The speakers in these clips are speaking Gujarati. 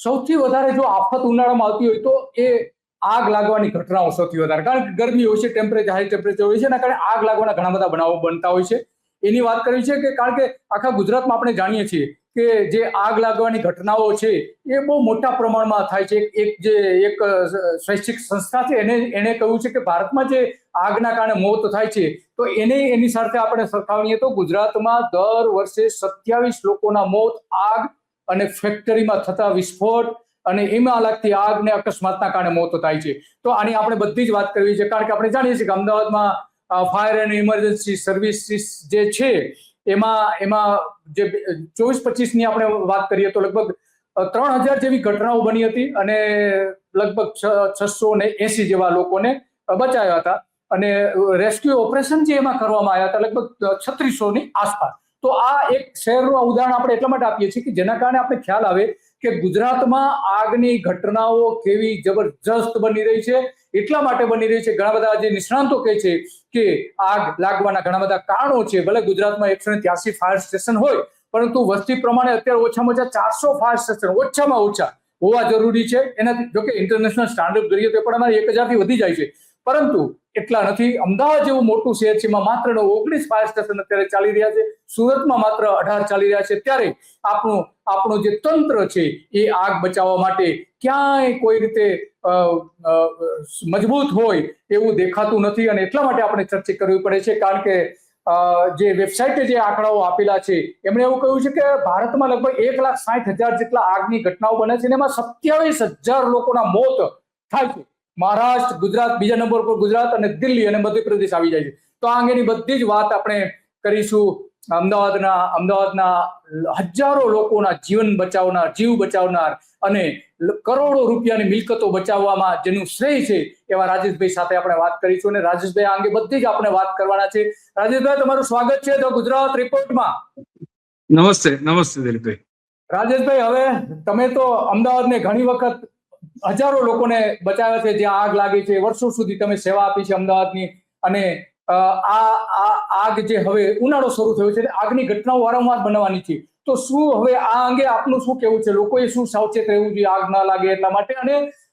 સૌથી વધારે જો આફત ઉનાળામાં આવતી હોય તો એ આગ લાગવાની ઘટનાઓ સૌથી વધારે, કારણ કે ગરમી હોય છે, ટેમ્પરેચર હાઈ ટેમ્પરેચર હોય છે, એના કારણે આગ લાગવાના ઘણા બધા બનાવો બનતા હોય છે. એની વાત કરવી છે કે કારણ કે આખા ગુજરાતમાં આપણે જાણીએ છીએ કે જે આગ લાગવાની ઘટનાઓ છે એ બહુ મોટા પ્રમાણમાં થાય છે. એક શૈક્ષિક સંસ્થા છે એને કહ્યું છે કે ભારતમાં જે આગના કારણે મોત થાય છે તો એની સાથે આપણે સરખાવીએ તો ગુજરાતમાં દર વર્ષે 27 લોકોના મોત આગ અને ફેક્ટરીમાં થતા વિસ્ફોટ અને એમાં લાગતી આગ ને અકસ્માતના કારણે મોત થાય છે. તો આની આપણે બધી જ વાત કરવી છે, કારણ કે આપણે જાણીએ છીએ કે અમદાવાદમાં ફાયર એન્ડ ઇમરજન્સી સર્વિસીસ જે છે એમાં જે 24-25 ની આપણે વાત કરીએ તો લગભગ 3000 જેવી ઘટનાઓ બની હતી અને લગભગ 680 જેવા લોકોને બચાવ્યા હતા અને રેસ્ક્યુ ઓપરેશન જે એમાં કરવામાં આવ્યા હતા લગભગ 3600 ની આસપાસ. તો આ એક શહેરનું ઉદાહરણ આપણે એટલા માટે આપીએ છીએ કે જેના કારણે આપણે ખ્યાલ આવે કે ગુજરાતમાં આગની ઘટનાઓ કેવી જબરજસ્ત બની રહી છે. એટલા માટે બની રહી છે, ઘણા બધા જે નિષ્ણાંતો કહે છે કે આગ લાગવાના ઘણા બધા કારણો છે. ભલે ગુજરાતમાં 183 ફાયર સ્ટેશન હોય પરંતુ વસ્તી પ્રમાણે અત્યારે ઓછામાં ઓછા 400 ફાયર સ્ટેશન ઓછામાં ઓછા હોવા જરૂરી છે. એનાથી જોકે ઇન્ટરનેશનલ સ્ટાન્ડર્ડ કરીએ તો પણ અમારે 1000 થી વધી જાય છે, પરંતુ એટલા નથી. અમદાવાદ જેવું મોટું શહેર છે, એમાં માત્ર 19 ફાયર સ્ટેશન અત્યારે ચાલી રહ્યા છે. સુરતમાં માત્ર 18 ચાલી રહ્યા છે. ત્યારે આપણું જે તંત્ર છે એ આગ બચાવવા માટે ક્યાંય કોઈ રીતે મજબૂત હોય એવું દેખાતું નથી અને એટલા માટે આપણે ચર્ચા કરવી પડે છે. કારણ કે જે વેબસાઇટે જે આંકડાઓ આપેલા છે એમણે એવું કહ્યું છે કે ભારતમાં લગભગ 1,60,000 જેટલા આગની ઘટનાઓ બને છે અને એમાં 27,000 લોકોના મોત થાય છે. મહારાષ્ટ્ર, ગુજરાત, બીજા નંબર પર ગુજરાત અને દિલ્હી અને મધ્યપ્રદેશ આવી જાય છે. તો આ અંગેની બધી જ વાત આપણે કરીશું. અમદાવાદના હજારો લોકોના જીવ બચાવનાર અને કરોડો રૂપિયાની મિલકતો બચાવવામાં જેનું શ્રેય છે એવા રાજેશભાઈ સાથે આપણે વાત કરીશું અને રાજેશભાઈ આ અંગે બધી જ આપણે વાત કરવાના છે. રાજેશભાઈ, તમારું સ્વાગત છે ધ ગુજરાત રિપોર્ટમાં. નમસ્તે દિલીપભાઈ. રાજેશભાઈ, હવે તમે તો અમદાવાદને ઘણી વખત હજારો લોકોને બચાવ્યા છે જ્યાં આગ લાગી છે. વર્ષો સુધી તમે સેવા આપી છે અમદાવાદની અને આ આગ જે હવે ઉનાળો શરૂ થયો છે આગની ઘટનાઓ વારંવાર બનવાની છે. તો શું હવે આ અંગે આપનું શું કેવું છે? લોકોએ શું સાવચેત રહેવું જોઈએ આગ ના લાગે એટલા માટે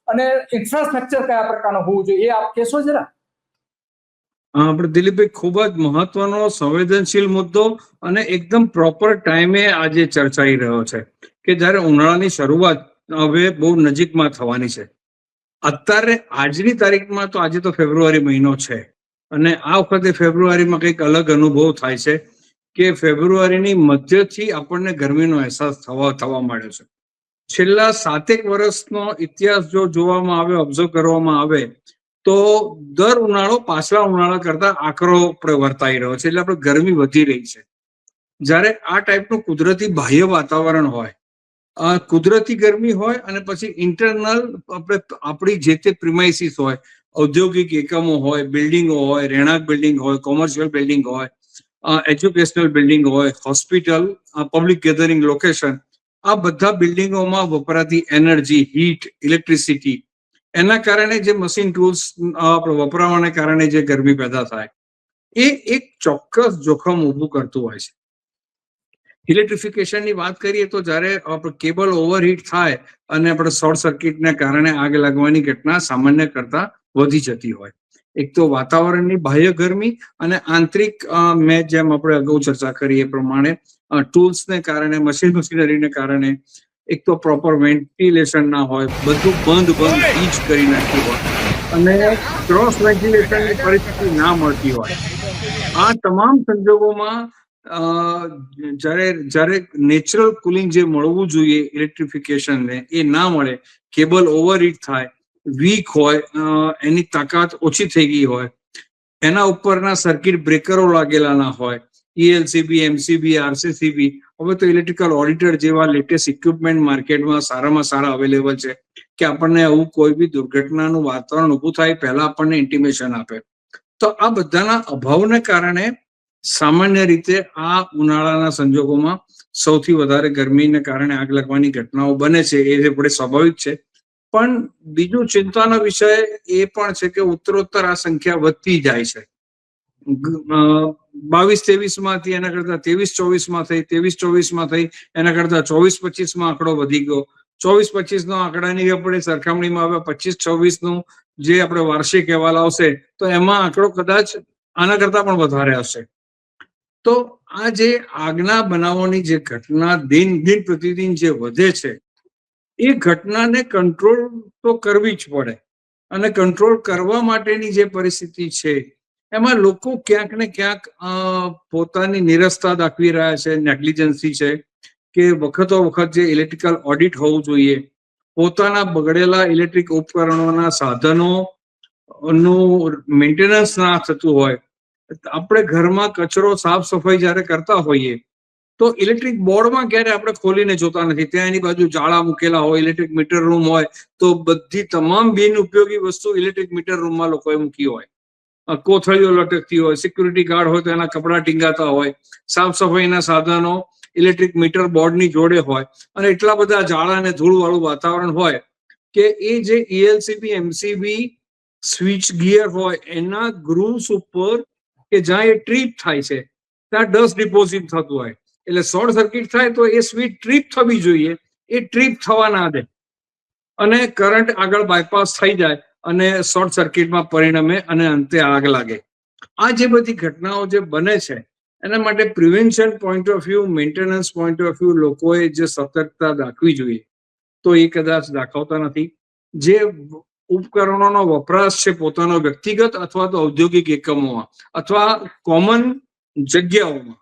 અને ઇન્ફ્રાસ્ટ્રક્ચર કયા પ્રકારનું હોવું જોઈએ એ આપ કહેશો જરા? આપણે દિલીપભાઈ ખૂબ જ મહત્વનો સંવેદનશીલ મુદ્દો અને એકદમ પ્રોપર ટાઈમે આજે ચર્ચાઈ રહ્યો છે કે જ્યારે ઉનાળાની શરૂઆત હવે બહુ નજીકમાં થવાની છે. અત્યારે આજની તારીખમાં તો આજે તો ફેબ્રુઆરી મહિનો છે અને આ વખતે ફેબ્રુઆરીમાં કંઈક અલગ અનુભવ થાય છે કે ફેબ્રુઆરીની મધ્યથી આપણને ગરમીનો અહેસાસ થવા માંડ્યો છે. છેલ્લા 7 વર્ષનો ઇતિહાસ જો જોવામાં આવે, ઓબ્ઝર્વ કરવામાં આવે તો દર ઉનાળો પાછલા ઉનાળા કરતા આકરો વર્તાઈ રહ્યો છે. એટલે આપણે ગરમી વધી રહી છે. જ્યારે આ ટાઈપનું કુદરતી બાહ્ય વાતાવરણ હોય, કુદરતી ગરમી હોય અને પછી ઇન્ટરનલ આપણી જે તે પ્રિમાઇસીસ હોય, ઔદ્યોગિક એકમો હોય, બિલ્ડિંગો હોય, રહેણાંક બિલ્ડિંગ હોય, કોમર્શિયલ બિલ્ડિંગ હોય, એજ્યુકેશનલ બિલ્ડિંગ હોય, હોસ્પિટલ, પબ્લિક ગેધરિંગ લોકેશન, આ બધા બિલ્ડિંગોમાં વપરાતી એનર્જી, હીટ, ઇલેક્ટ્રિસિટી, એના કારણે જે મશીન ટૂલ્સ વપરાવાને કારણે જે ગરમી પેદા થાય એ એક ચોક્કસ જોખમ ઊભું કરતું હોય છે. ઇલેક્ટ્રિફિકેશનની વાત કરીએ તો જ્યારે કેબલ ઓવરહીટ થાય અને આપણે શોર્ટ સર્કિટને કારણે આગ લાગવાની ઘટના સામાન્ય કરતા વધી જતી હોય. એક તો વાતાવરણની બાહ્ય ગરમી અને આંતરિક, મેં જેમ આપણે અગાઉ ચર્ચા કરી એ પ્રમાણે ટૂલ્સને કારણે, મશીનરીને કારણે, એક તો પ્રોપર વેન્ટિલેશન ના હોય, બધું બંધ ઈજ કરી નાખ્યું હોય અને ક્રોસ વેન્ટિલેશનની પરિસ્થિતિ ના મળતી હોય. આ તમામ સંજોગોમાં જ્યારે નેચરલ કુલિંગ જે મળવું જોઈએ ઇલેક્ટ્રિફિકેશનને એ ના મળે, કેબલ ઓવરહીટ થાય, વીક હોય, એની તાકાત ઓછી થઈ ગઈ હોય, એના ઉપરના સર્કિટ બ્રેકરો લાગેલા ના હોય, ELCB, MCB, RCCB, હવે તો ઇલેક્ટ્રિકલ ઓડિટર જેવા લેટેસ્ટ ઇક્વિપમેન્ટ માર્કેટમાં સારામાં સારા અવેલેબલ છે કે આપણને આવું કોઈ બી દુર્ઘટનાનું વાતાવરણ ઊભું થાય પહેલા આપણને ઇન્ટિમેશન આપે. તો આ બધાના અભાવને કારણે સામાન્ય રીતે આ ઉનાળાના સંજોગોમાં સૌથી વધારે ગરમીને કારણે આગ લાગવાની ઘટનાઓ બને છે. એ આપણે સ્વાભાવિક છે. પણ બીજું ચિંતાનો વિષય એ પણ છે કે ઉત્તરોત્તર આ સંખ્યા વધતી જાય છે. 22-23 માંથી એના કરતા 23-24 માં થઈ, 23-24 માં થઈ, એના કરતા 24-25 માં આંકડો વધી ગયો, 24-25 નો આંકડાની આપણે સરખામણીમાં હવે 25-26 નું જે આપણે વાર્ષિક અહેવાલ આવશે તો એમાં આંકડો કદાચ આના કરતા પણ વધારે હશે. તો આ જે આગના બનાવોની જે ઘટના દિન પ્રતિદિન જે વધે છે એ ઘટનાને કંટ્રોલ તો કરવી જ પડે, અને કંટ્રોલ કરવા માટેની જે પરિસ્થિતિ છે એમાં લોકો ક્યાંક ને ક્યાંક પોતાની નિરસતા દાખવી રહ્યા છે, નેગ્લિજન્સી છે કે વખતો વખત જે ઇલેક્ટ્રિકલ ઓડિટ હોવું જોઈએ, પોતાના બગડેલા ઇલેક્ટ્રિક ઉપકરણોના સાધનોનું મેન્ટેનન્સ ના થતું હોય. આપણે ઘરમાં કચરો સાફ સફાઈ જ્યારે કરતા હોઈએ તો ઇલેક્ટ્રિક બોર્ડમાં ક્યારે આપણે ખોલીને જોતા નથી, ત્યાં એની બાજુ જાળા મૂકેલા હોય, ઇલેક્ટ્રિક મીટર રૂમ હોય તો બધી તમામ બિન ઉપયોગી વસ્તુ ઇલેક્ટ્રિક મીટર રૂમમાં લોકોએ મૂકી હોય, કોથળીઓ લટકતી હોય, સિક્યુરિટી ગાર્ડ હોય તો એના કપડા ટીંગાતા હોય, સાફ સફાઈના સાધનો ઇલેક્ટ્રિક મીટર બોર્ડની જોડે હોય, અને એટલા બધા જાળા અને ધૂળવાળું વાતાવરણ હોય કે એ જે ELCB MCB સ્વિચ ગિયર હોય એના ગ્રુવ્સ ઉપર કે જ્યાં એ ટ્રીપ થાય છે ત્યાં ડસ્ટ ડિપોઝિટ થતું હોય, એટલે શોર્ટ સર્કિટ થાય તો એ સ્વિચ ટ્રીપ થવી જોઈએ, એ ટ્રીપ થવા ના દે અને કરંટ આગળ બાયપાસ થઈ જાય અને શોર્ટ સર્કિટમાં પરિણમે અને અંતે આગ લાગે. આ જે બધી ઘટનાઓ જે બને છે એના માટે prevention point of view, maintenance point of view લોકોએ જે સતર્કતા દાખવી જોઈએ તો એ કદાચ દાખવતા નથી. જે ઉપકરણોનો વપરાશ છે પોતાનો વ્યક્તિગત અથવા તો ઔદ્યોગિક એકમોમાં અથવા કોમન જગ્યાઓમાં,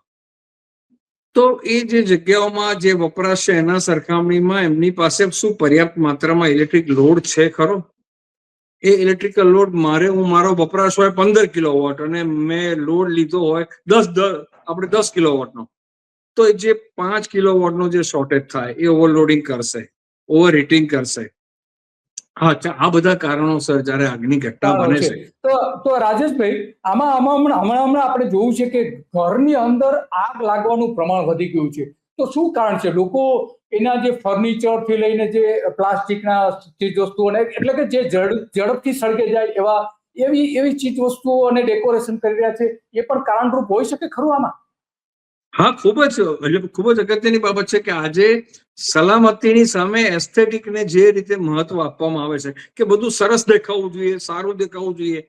તો એ જે જગ્યાઓમાં જે વપરાશ છે એના સરખામણીમાં એમની પાસે શું પર્યાપ્ત માત્રામાં ઇલેક્ટ્રિક લોડ છે ખરો? એ ઇલેક્ટ્રિકલ લોડ મારો વપરાશ હોય 15 કિલોવોટ અને મેં લોડ લીધો હોય 10 કિલોવોટનો, તો જે 5 કિલોવોટનો જે શોર્ટેજ થાય એ ઓવરલોડિંગ કરશે, ઓવર હીટિંગ કરશે. આ બધા કારણોસર જયારે આગની ઘટના બને છે. તો રાજેશભાઈ, આમાં હમણાં આપણે જોયું છે કે ઘરની અંદર આગ લાગવાનું પ્રમાણ વધી ગયું છે, તો શું કારણ છે? લોકો એના જે ફર્નિચર થી લઈને જે પ્લાસ્ટિકના ચીજ વસ્તુઓને, એટલે કે જે ઝડપથી સળગે જાય એવી ચીજ વસ્તુઓ અને ડેકોરેશન કરી રહ્યા છે, એ પણ કારણરૂપ હોઈ શકે ખરું આમાં? હા, ખૂબ જ અગત્યની બાબત છે કે આજે સલામતીની સામે એસ્થેટિકને જે રીતે મહત્વ આપવામાં આવે છે કે બધું સરસ દેખાવું જોઈએ, સારું દેખાવું જોઈએ,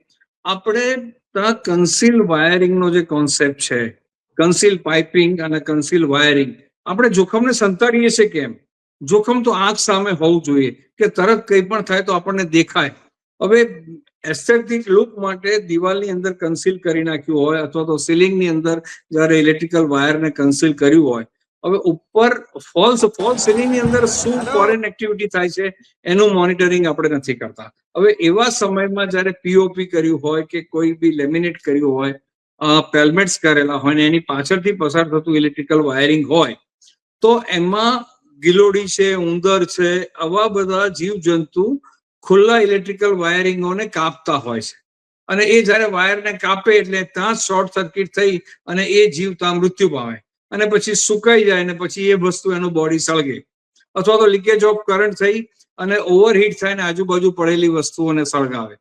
આપણે ત્યાં કન્સીલ વાયરિંગનો જે કોન્સેપ્ટ છે, કન્સીલ પાઇપિંગ અને કન્સીલ વાયરિંગ, આપણે જોખમને સંતાડીએ છીએ કેમ? જોખમ તો આંખ સામે હોવું જોઈએ કે તરત કંઈ પણ થાય તો આપણને દેખાય. હવે એસ્થેટિક લુક માટે દિવાલની અંદર કન્સીલ કરી નાખ્યું હોય અથવા તો સીલિંગની અંદર જયારે ઇલેક્ટ્રિકલ વાયરને કન્સીલ કર્યું હોય, હવે ઉપર ફોલ્સ સીલિંગની અંદર શું ફોરેન એક્ટિવિટી થાય છે એનું મોનિટરિંગ આપણે નથી કરતા. હવે એવા સમયમાં જયારે પીઓપી કર્યું હોય કે કોઈ બી લેમિનેટ કર્યું હોય, પેલ્મેટ્સ કરેલા હોય ને એની પાછળથી પસાર થતું ઇલેક્ટ્રિકલ વાયરિંગ હોય તો એમાં ગિલોડી છે, ઉંદર છે, આવા બધા જીવજંતુ ખુલ્લા ઇલેક્ટ્રિકલ વાયરિંગોને કાપતા હોય છે, અને એ જયારે વાયરને કાપે એટલે ત્યાં શોર્ટ સર્કિટ થઈ અને એ જીવ ત્યાં મૃત્યુ પામે અને પછી સુકાઈ જાય અને પછી એ વસ્તુ એનું બોડી સળગે, અથવા તો લીકેજ ઓફ કરંટ થઈ અને ઓવરહીટ થાય ને આજુબાજુ પડેલી વસ્તુઓને સળગાવે.